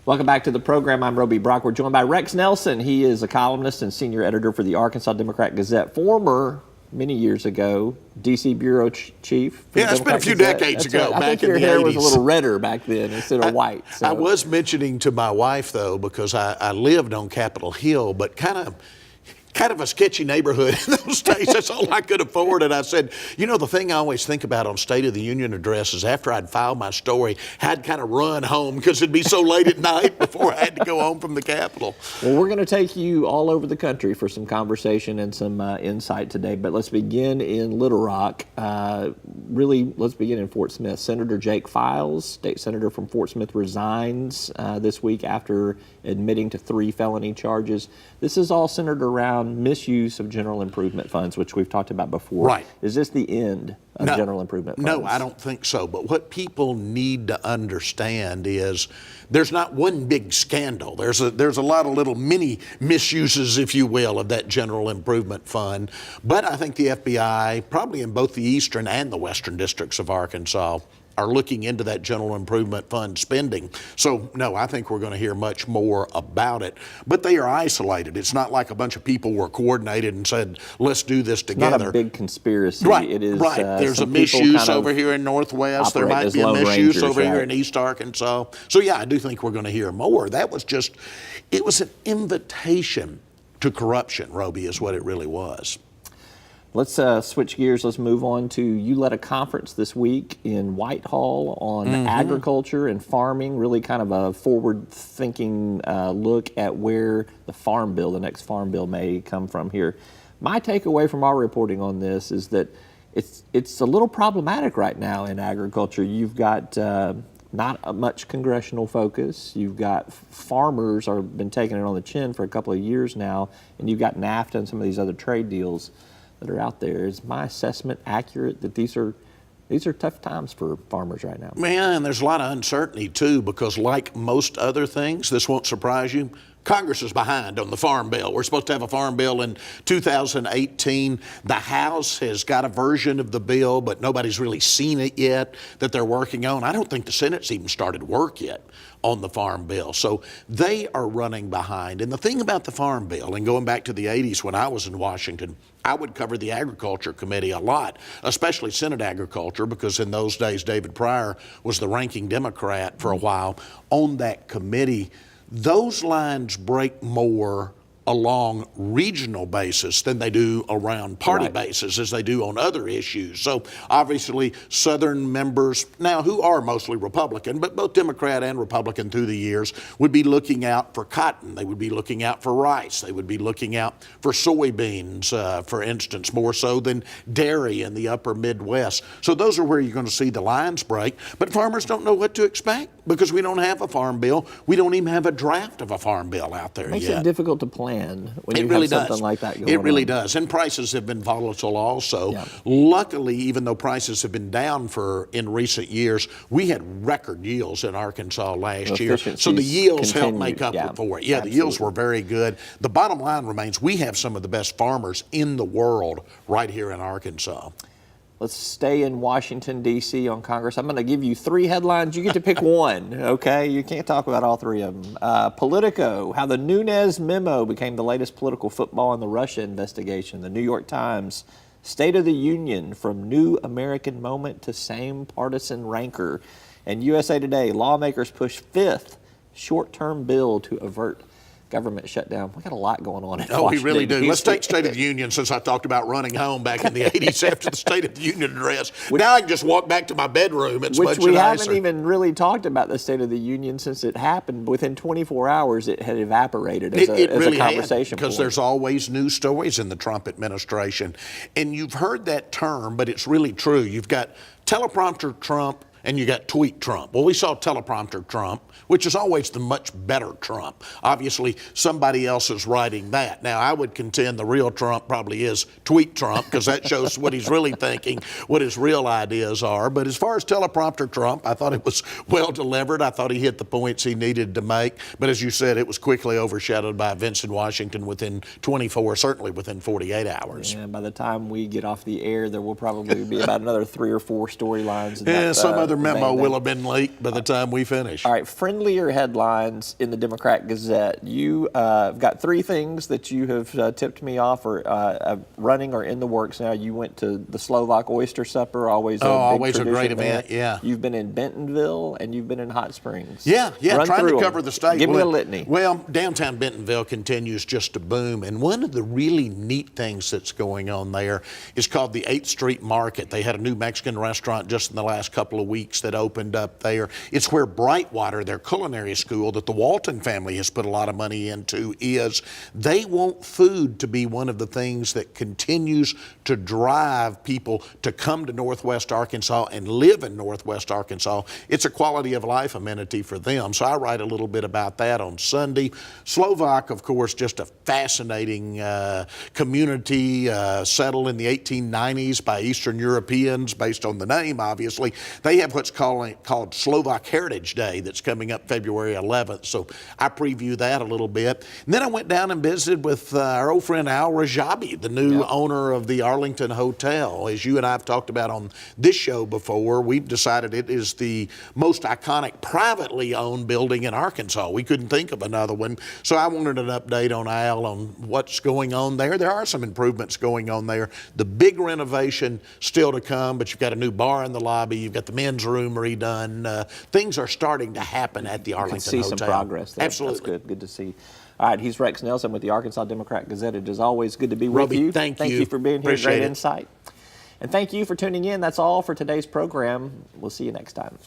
Welcome back to the program. I'm Roby Brock. We're joined by Rex Nelson. He is a columnist and senior editor for the Arkansas Democrat-Gazette, former, many years ago, D.C. bureau chief. Yeah, that's been a few decades ago, back in the 80s. I think your hair was a little redder back then instead of white. So. I was mentioning to my wife, though, because I lived on Capitol Hill, but kind of a sketchy neighborhood in those days. That's all I could afford. And I said, you know, the thing I always think about on State of the Union addresses, after I'd filed my story, I'd kind of run home because it'd be so late at night before I had to go home from the Capitol. Well, we're going to take you all over the country for some conversation and some insight today. But let's begin in Little Rock. Let's begin in Fort Smith. Senator Jake Files, state senator from Fort Smith, resigns this week after admitting to 3 felony charges. This is all centered around misuse of general improvement funds, which we've talked about before. Right. Is this the end of general improvement funds? No, I don't think so. But what people need to understand is there's not one big scandal. There's a lot of little mini misuses, if you will, of that general improvement fund. But I think the FBI, probably in both the eastern and the western districts of Arkansas, are looking into that general improvement fund spending. So, no, I think we're going to hear much more about it. But they are isolated. It's not like a bunch of people were coordinated and said, let's do this together. Not a big conspiracy. Right, it is, right. There's a misuse over here in Northwest. There might be a misuse over here in East Arkansas. So, yeah, I do think we're going to hear more. It was an invitation to corruption, Roby, is what it really was. Let's switch gears. Let's move on to, you led a conference this week in Whitehall on agriculture and farming, really kind of a forward-thinking look at where the next farm bill may come from here. My takeaway from our reporting on this is that it's a little problematic right now in agriculture. You've got not much congressional focus. You've got farmers have been taking it on the chin for a couple of years now, and you've got NAFTA and some of these other trade deals that are out there. Is my assessment accurate that these are tough times for farmers right now? Man, there's a lot of uncertainty too, because like most other things, this won't surprise you, Congress is behind on the farm bill. We're supposed to have a farm bill in 2018. The House has got a version of the bill, but nobody's really seen it yet that they're working on. I don't think the Senate's even started work yet on the farm bill. So they are running behind. And the thing about the farm bill, and going back to the 80s when I was in Washington, I would cover the Agriculture Committee a lot, especially Senate Agriculture, because in those days David Pryor was the ranking Democrat for a while on that committee. Those lines break more along regional basis than they do around party basis as they do on other issues. So obviously Southern members now who are mostly Republican, but both Democrat and Republican through the years, would be looking out for cotton. They would be looking out for rice. They would be looking out for soybeans, for instance, more so than dairy in the upper Midwest. So those are where you're going to see the lines break. But farmers don't know what to expect because we don't have a farm bill. We don't even have a draft of a farm bill out there yet. Makes it difficult to plan when you have something like that going on. It really does. And prices have been volatile also. Yeah. Luckily, even though prices have been down in recent years, we had record yields in Arkansas last year. So the yields helped make up for it. Yeah, absolutely. The yields were very good. The bottom line remains we have some of the best farmers in the world right here in Arkansas. Let's stay in Washington, D.C. on Congress. I'm going to give you 3 headlines. You get to pick one, okay? You can't talk about all 3 of them. Politico, how the Nunes memo became the latest political football in the Russia investigation. The New York Times, State of the Union, from new American moment to same partisan rancor. And USA Today, lawmakers push 5th short-term bill to avert government shutdown. We got a lot going on in Washington. We really do. Let's take State of the Union, since I talked about running home back in the 80s after the State of the Union address. Now I can just walk back to my bedroom. It's much nicer. We haven't even really talked about the State of the Union since it happened. Within 24 hours, it had evaporated as a conversation because there's always new stories in the Trump administration. And you've heard that term, but it's really true. You've got teleprompter Trump and you got tweet Trump. Well, we saw teleprompter Trump, which is always the much better Trump. Obviously, somebody else is writing that. Now, I would contend the real Trump probably is tweet Trump, because that shows what he's really thinking, what his real ideas are. But as far as teleprompter Trump, I thought it was well delivered. I thought he hit the points he needed to make. But as you said, it was quickly overshadowed by events in Washington within 24, certainly within 48 hours. And by the time we get off the air, there will probably be about another 3 or 4 storylines. Some other Another memo will have been leaked by the time we finish. All right, friendlier headlines in the Democrat Gazette. You have got three things that you have tipped me off or running or in the works now. You went to the Slovak oyster supper, always always a tradition great event, there. yeah. You've been in Bentonville and you've been in Hot Springs. Yeah, Run trying through to 'em. cover the state. Give me a litany. Well, downtown Bentonville continues just to boom, and one of the really neat things that's going on there is called the 8th Street Market. They had a new Mexican restaurant just in the last couple of weeks that opened up there. It's where Brightwater, their culinary school that the Walton family has put a lot of money into, is. They want food to be one of the things that continues to drive people to come to Northwest Arkansas and live in Northwest Arkansas. It's a quality of life amenity for them. So I write a little bit about that on Sunday. Slovak, of course, just a fascinating community settled in the 1890s by Eastern Europeans, based on the name, obviously. They have what's called Slovak Heritage Day that's coming up February 11th. So I preview that a little bit. And then I went down and visited with our old friend Al Rajabi, the new owner of the Arlington Hotel. As you and I have talked about on this show before, we've decided it is the most iconic privately owned building in Arkansas. We couldn't think of another one. So I wanted an update on Al on what's going on there. There are some improvements going on there. The big renovation still to come, but you've got a new bar in the lobby. You've got the men's room redone. Things are starting to happen at the Arlington See Hotel. some progress there. Absolutely. That's good. Good to see. All right, he's Rex Nelson with the Arkansas Democrat Gazette. It is always good to be with Roby, you. thank you. Thank you for being here. Appreciate Great it. insight. And thank you for tuning in. That's all for today's program. We'll see you next time.